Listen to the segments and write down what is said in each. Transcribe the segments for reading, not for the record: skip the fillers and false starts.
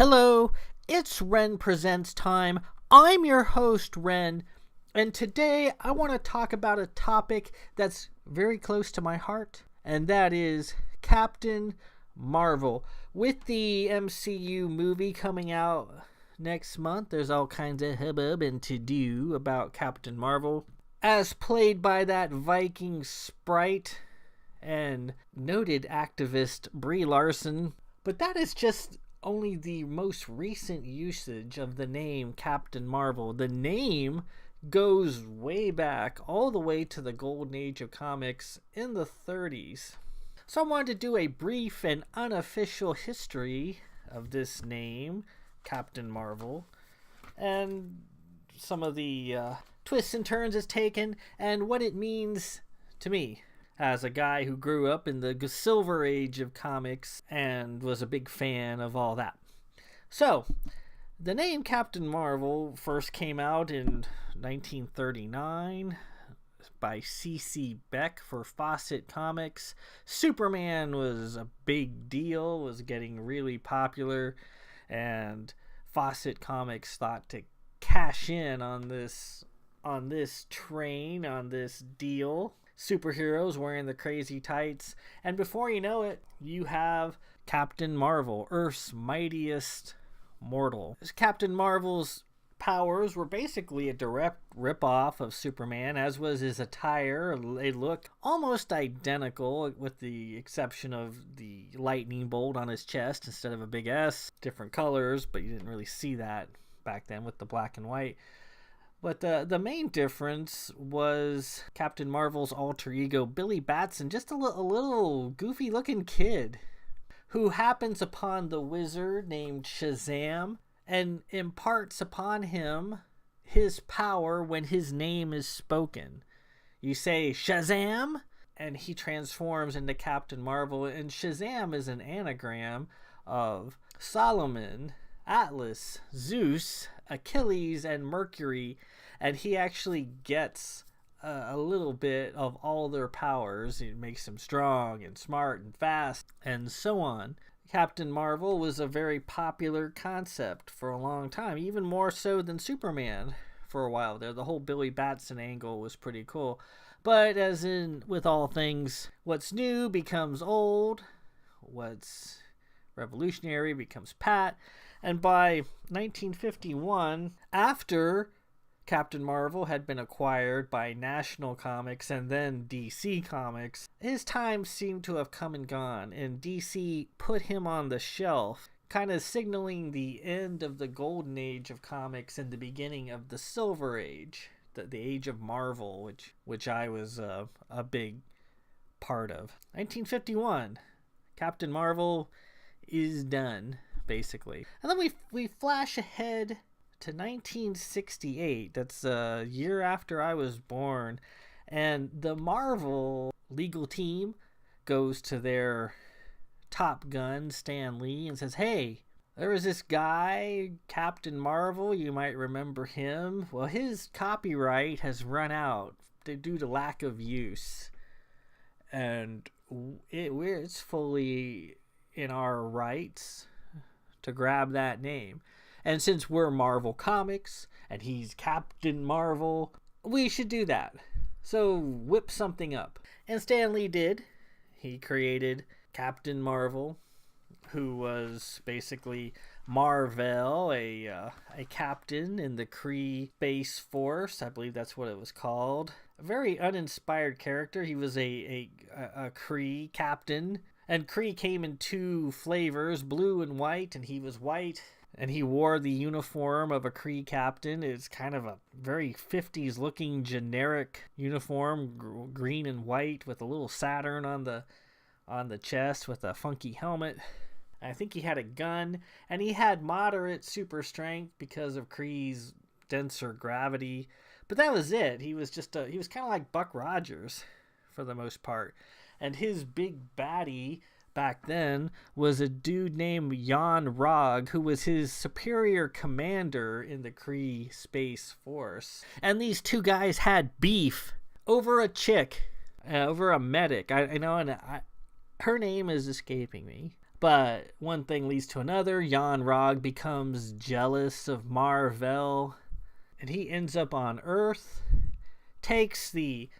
Hello, it's Ren Presents time. I'm your host, Ren, and today I want to talk about a topic that's very close to my heart, and that is Captain Marvel. With the MCU movie coming out next month, there's all kinds of hubbub and to-do about Captain Marvel, as played by that Viking sprite and noted activist Brie Larson. But that is just only the most recent usage of the name Captain Marvel. The name goes way back, all the way to the golden age of comics in the 30s. So I wanted to do a brief and unofficial history of this name, Captain Marvel, and some of the twists and turns it's taken, and what it means to me as a guy who grew up in the silver age of comics and was a big fan of all that. So, the name Captain Marvel first came out in 1939 by C.C. Beck for Fawcett Comics. Superman was a big deal, was getting really popular, and Fawcett Comics thought to cash in on this train, on this deal. Superheroes wearing the crazy tights, and before you know it, you have Captain Marvel, Earth's mightiest mortal. Captain Marvel's powers were basically a direct rip-off of Superman, as was his attire. They looked almost identical, with the exception of the lightning bolt on his chest instead of a big S. Different colors, but you didn't really see that back then with the black and white. But the main difference was Captain Marvel's alter ego, Billy Batson, just a little goofy-looking kid who happens upon the wizard named Shazam and imparts upon him his power when his name is spoken. You say, Shazam, and he transforms into Captain Marvel, and Shazam is an anagram of Solomon, Atlas, Zeus, Achilles, and Mercury, and he actually gets a little bit of all their powers. It makes him strong and smart and fast and so on. Captain Marvel was a very popular concept for a long time, even more so than Superman for a while there. The whole Billy Batson angle was pretty cool. But as in with all things, what's new becomes old, what's revolutionary becomes pat. And by 1951, after Captain Marvel had been acquired by National Comics and then DC Comics, his time seemed to have come and gone, and DC put him on the shelf, kind of signaling the end of the golden age of comics and the beginning of the silver age, the age of Marvel, which I was a big part of. 1951, Captain Marvel is done, basically. And then we flash ahead to 1968. That's a year after I was born, and the Marvel legal team goes to their top gun, Stan Lee, and says, hey, there was this guy, Captain Marvel, you might remember him. Well, his copyright has run out due to lack of use, and it's fully in our rights to grab that name. And since we're Marvel Comics and he's Captain Marvel, we should do that. So whip something up. And Stan Lee did. He created Captain Marvel, who was basically MARYEL, a captain in the Kree Space Force. I believe that's what it was called. A very uninspired character. He was a Kree captain. And Kree came in two flavors, blue and white, and he was white. And he wore the uniform of a Kree captain. It's kind of a very 50s looking generic uniform, green and white, with a little Saturn on the chest with a funky helmet. I think he had a gun, and he had moderate super strength because of Kree's denser gravity. But that was it. He was kind of like Buck Rogers for the most part. And his big baddie back then was a dude named Jan Rog, who was his superior commander in the Kree Space Force. And these two guys had beef over a chick, over a medic. I know, and her name is escaping me. But one thing leads to another. Yon-Rogg becomes jealous of MARYEL, and he ends up on Earth, takes the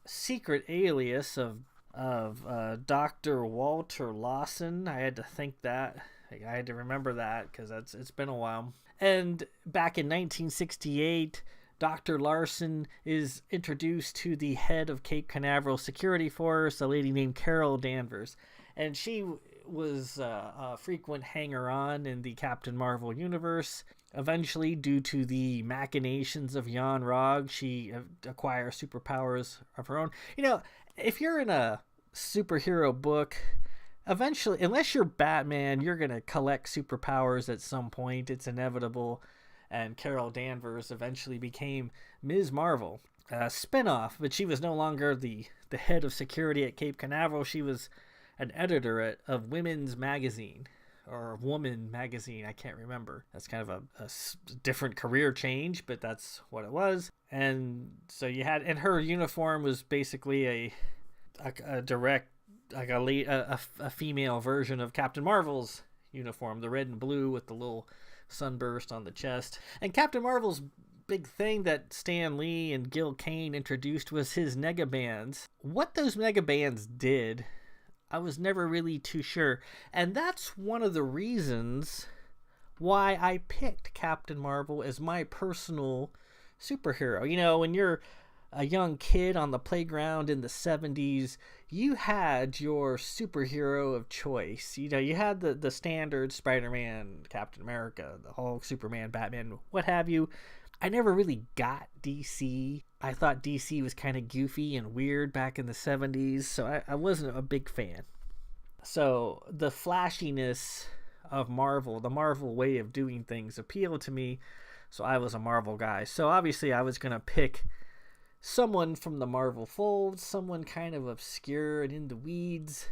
secret alias of Dr. Walter Lawson. I had to think that. I had to remember that because it's been a while. And back in 1968, Dr. Larson is introduced to the head of Cape Canaveral Security Force, a lady named Carol Danvers. And she was a frequent hanger-on in the Captain Marvel universe. Eventually, due to the machinations of Yon-Rogg, she acquires superpowers of her own. You know, if you're in a superhero book, eventually, unless you're Batman, you're going to collect superpowers at some point. It's inevitable. And Carol Danvers eventually became Ms. Marvel. A spin-off, but she was no longer the head of security at Cape Canaveral. She was an editor of Women's Magazine, or Woman Magazine, I can't remember. That's kind of a different career change, but that's what it was. And so you had, and her uniform was basically a direct, like a female version of Captain Marvel's uniform, the red and blue with the little sunburst on the chest. And Captain Marvel's big thing that Stan Lee and Gil Kane introduced was his negabands. What those negabands did, I was never really too sure. And that's one of the reasons why I picked Captain Marvel as my personal superhero. You know, when you're a young kid on the playground in the 70s, you had your superhero of choice. You know, you had the standard Spider-Man, Captain America, the Hulk, Superman, Batman, what have you. I never really got DC. I thought DC was kind of goofy and weird back in the 70s, so I wasn't a big fan. So the flashiness of Marvel, the Marvel way of doing things, appealed to me, so I was a Marvel guy. So obviously I was going to pick someone from the Marvel fold, someone kind of obscure and in the weeds,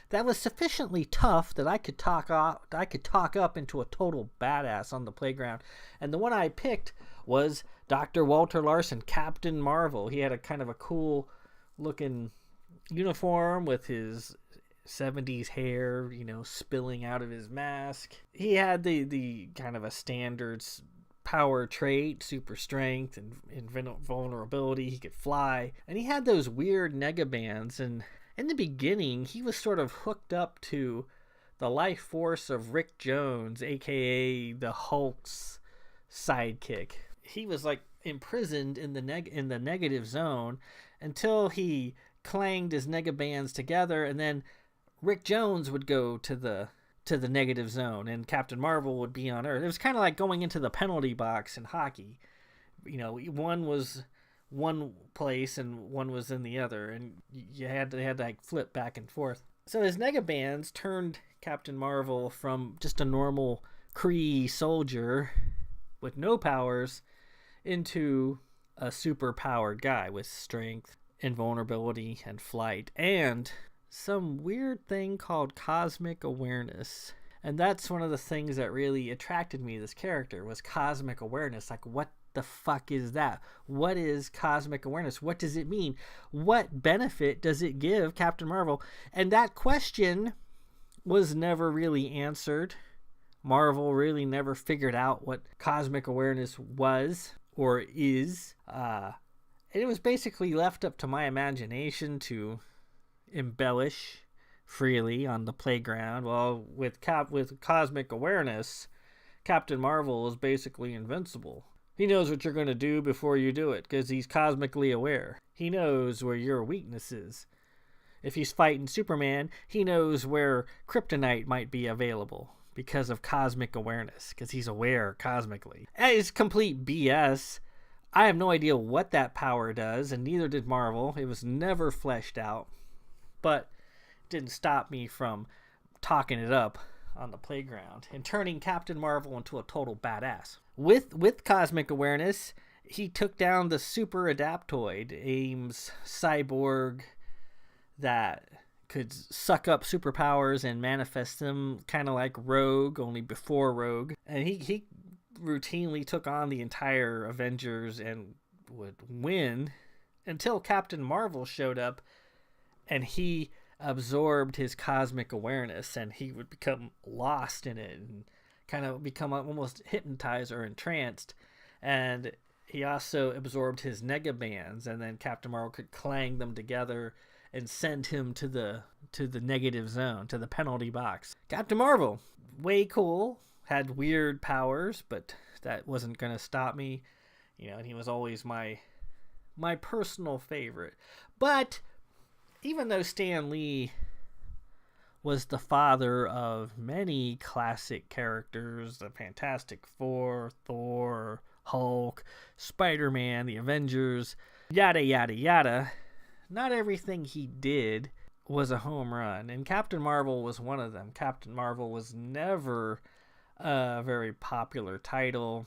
that was sufficiently tough that I could talk up into a total badass on the playground. And the one I picked was Dr. Walter Larson, Captain Marvel. He had a kind of a cool looking uniform with his 70s hair, you know, spilling out of his mask. He had the kind of a standard power trait, super strength and invulnerability. He could fly, and he had those weird negabands. And in the beginning, he was sort of hooked up to the life force of Rick Jones, aka the Hulk's sidekick. He was like imprisoned in the negative zone until he clanged his negabands together, and then Rick Jones would go to the negative zone and Captain Marvel would be on Earth. It was kind of like going into the penalty box in hockey. You know, one was one place and one was in the other, and they had to like flip back and forth. So his negabands turned Captain Marvel from just a normal Kree soldier with no powers into a super powered guy with strength, invulnerability, and flight, and some weird thing called cosmic awareness. And that's one of the things that really attracted me to this character, was cosmic awareness. Like, what the fuck is that? What is cosmic awareness? What does it mean? What benefit does it give Captain Marvel? And that question was never really answered. Marvel really never figured out what cosmic awareness was or is. It was basically left up to my imagination to embellish freely on the playground. Well, with cosmic awareness, Captain Marvel is basically invincible. He knows what you're going to do before you do it because he's cosmically aware. He knows where your weakness is. If he's fighting Superman, he knows where kryptonite might be available because of cosmic awareness, because he's aware cosmically. It's complete BS. I have no idea what that power does, and neither did Marvel. It was never fleshed out. But it didn't stop me from talking it up on the playground and turning Captain Marvel into a total badass. With cosmic awareness, he took down the super adaptoid, AIM's cyborg that could suck up superpowers and manifest them, kind of like Rogue, only before Rogue. And he routinely took on the entire Avengers and would win until Captain Marvel showed up, and he absorbed his cosmic awareness, and he would become lost in it and kind of become almost hypnotized or entranced. And he also absorbed his negabands, and then Captain Marvel could clang them together and send him to the negative zone, to the penalty box. Captain Marvel, way cool, had weird powers, but that wasn't going to stop me. And he was always my personal favorite. But even though Stan Lee was the father of many classic characters, the Fantastic Four, Thor, Hulk, Spider-Man, the Avengers, yada yada yada, not everything he did was a home run, and Captain Marvel was one of them. Captain Marvel was never a very popular title.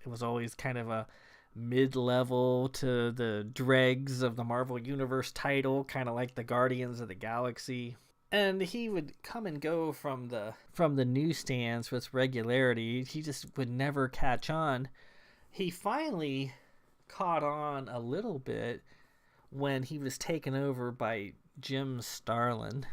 It was always kind of a mid-level to the dregs of the Marvel Universe title, kind of like the Guardians of the Galaxy. And he would come and go from the newsstands with regularity. He just would never catch on. He finally caught on a little bit when he was taken over by Jim Starlin.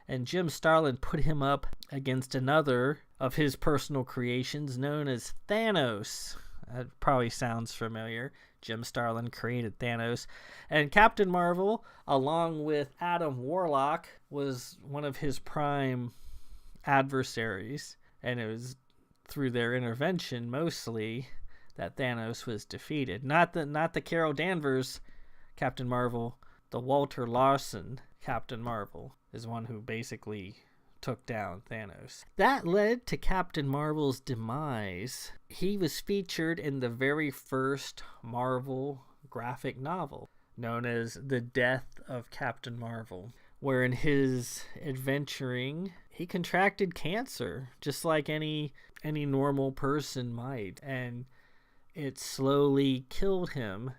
And Jim Starlin put him up against another of his personal creations known as Thanos. That probably sounds familiar. Jim Starlin created Thanos. And Captain Marvel, along with Adam Warlock, was one of his prime adversaries. And it was through their intervention, mostly, that Thanos was defeated. Not the Carol Danvers Captain Marvel. The Walter Larson Captain Marvel is one who basically took down Thanos. That led to Captain Marvel's demise. He was featured in the very first Marvel graphic novel, known as The Death of Captain Marvel, where in his adventuring, he contracted cancer, just like any normal person might, and it slowly killed him.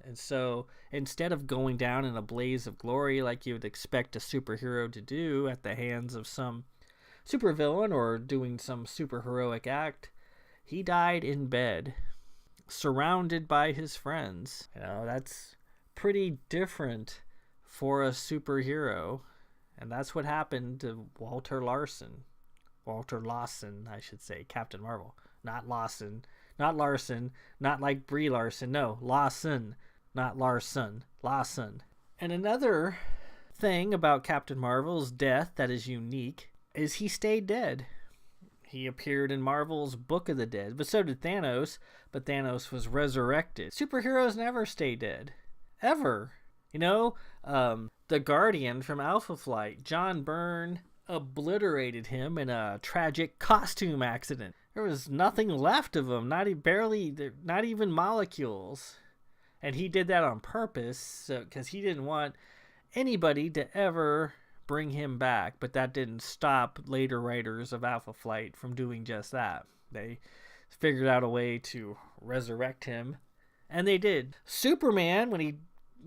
And so instead of going down in a blaze of glory like you would expect a superhero to do at the hands of some supervillain or doing some superheroic act, he died in bed, surrounded by his friends. That's pretty different for a superhero. And that's what happened to Walter Lawson, I should say, Captain Marvel. Not Lawson, not Larson, not like Brie Larson. No, Lawson. Not Larson, Lawson. And another thing about Captain Marvel's death that is unique is he stayed dead. He appeared in Marvel's Book of the Dead, but so did Thanos, but Thanos was resurrected. Superheroes never stay dead. Ever. The Guardian from Alpha Flight, John Byrne, obliterated him in a tragic costume accident. There was nothing left of him, not even molecules. And he did that on purpose because he didn't want anybody to ever bring him back. But that didn't stop later writers of Alpha Flight from doing just that. They figured out a way to resurrect him. And they did. Superman, when he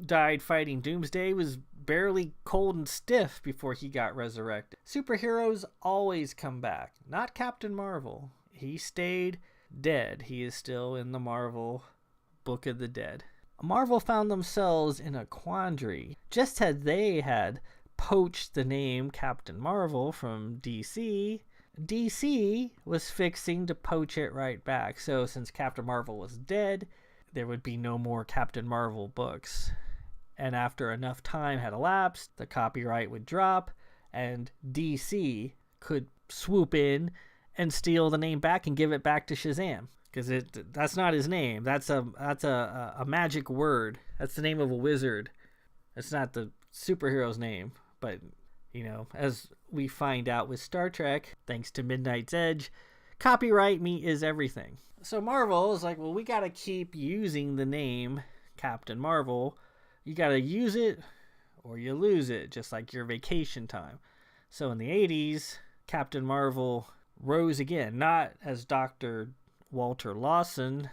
died fighting Doomsday, was barely cold and stiff before he got resurrected. Superheroes always come back. Not Captain Marvel. He stayed dead. He is still in the Marvel Book of the Dead. Marvel found themselves in a quandary. Just as they had poached the name Captain Marvel from DC, DC was fixing to poach it right back. So since Captain Marvel was dead, there would be no more Captain Marvel books. And after enough time had elapsed, the copyright would drop, and DC could swoop in and steal the name back and give it back to Shazam. Because that's not his name. That's a magic word. That's the name of a wizard. It's not the superhero's name. But, as we find out with Star Trek, thanks to Midnight's Edge, copyright is everything. So Marvel is like, well, we got to keep using the name Captain Marvel. You got to use it or you lose it, just like your vacation time. So in the 80s, Captain Marvel rose again, not as Dr. Walter Lawson,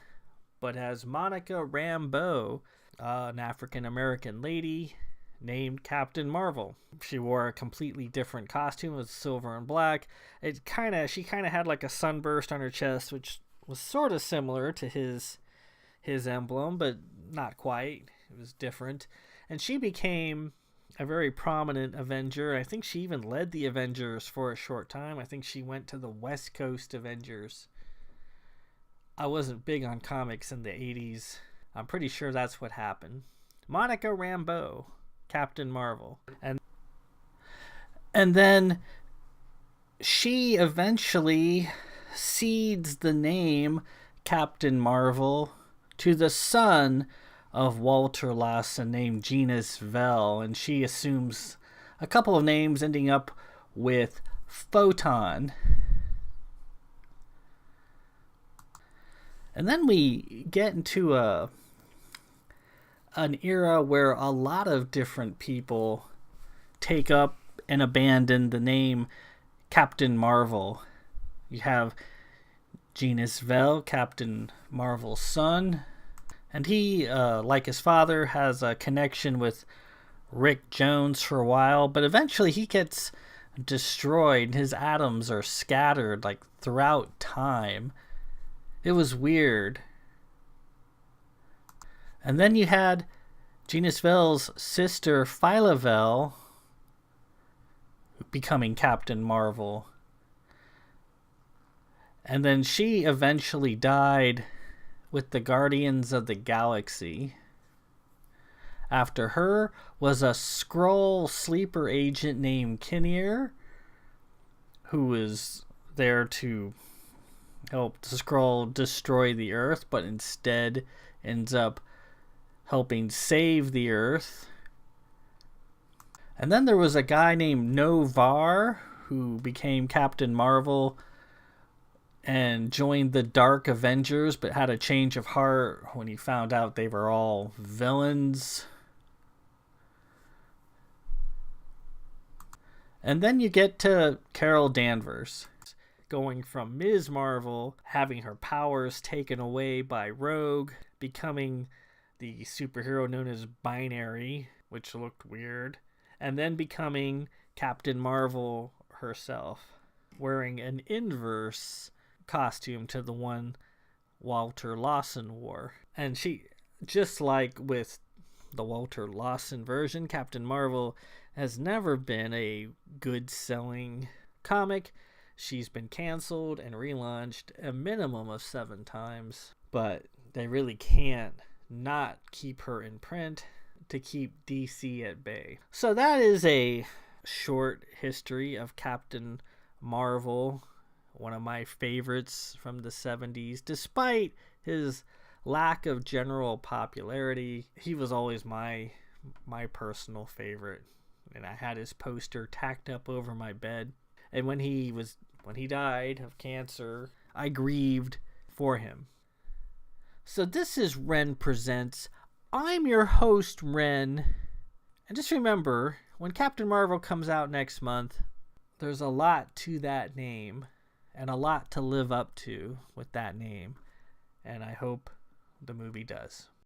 but as Monica Rambeau, an African-American lady named Captain Marvel. She wore a completely different costume. It was silver and black. She kind of had like a sunburst on her chest, which was sort of similar to his emblem, but not quite. It was different. And she became a very prominent Avenger. I think she even led the Avengers for a short time. I think she went to the West Coast Avengers. I wasn't big on comics in the 80s. I'm pretty sure that's what happened. Monica Rambeau, Captain Marvel. And then she eventually cedes the name Captain Marvel to the son of Walter Lawson named Genus Vell, and she assumes a couple of names ending up with Photon. And then we get into an era where a lot of different people take up and abandon the name Captain Marvel. You have Genus Vell, Captain Marvel's son, and he, like his father, has a connection with Rick Jones for a while, but eventually he gets destroyed. His atoms are scattered like throughout time. It was weird. And then you had Genus Vell's sister Phyla Vell becoming Captain Marvel. And then she eventually died with the Guardians of the Galaxy. After her was a Skrull sleeper agent named Kinnear, who was there to help the Skrull destroy the Earth, but instead ends up helping save the Earth. And then there was a guy named Novar who became Captain Marvel and joined the Dark Avengers, but had a change of heart when he found out they were all villains. And then you get to Carol Danvers, going from Ms. Marvel, having her powers taken away by Rogue, becoming the superhero known as Binary, which looked weird, and then becoming Captain Marvel herself, wearing an inverse costume to the one Walter Lawson wore. And she, just like with the Walter Lawson version, Captain Marvel has never been a good selling comic. She's been canceled and relaunched a minimum of 7 times, but they really can't not keep her in print to keep DC at bay. So that is a short history of Captain Marvel, one of my favorites from the 70s. Despite his lack of general popularity, he was always my personal favorite, and I had his poster tacked up over my bed. And when he died of cancer, I grieved for him. So this is Ren Presents. I'm your host, Ren. And just remember, when Captain Marvel comes out next month, there's a lot to that name and a lot to live up to with that name. And I hope the movie does.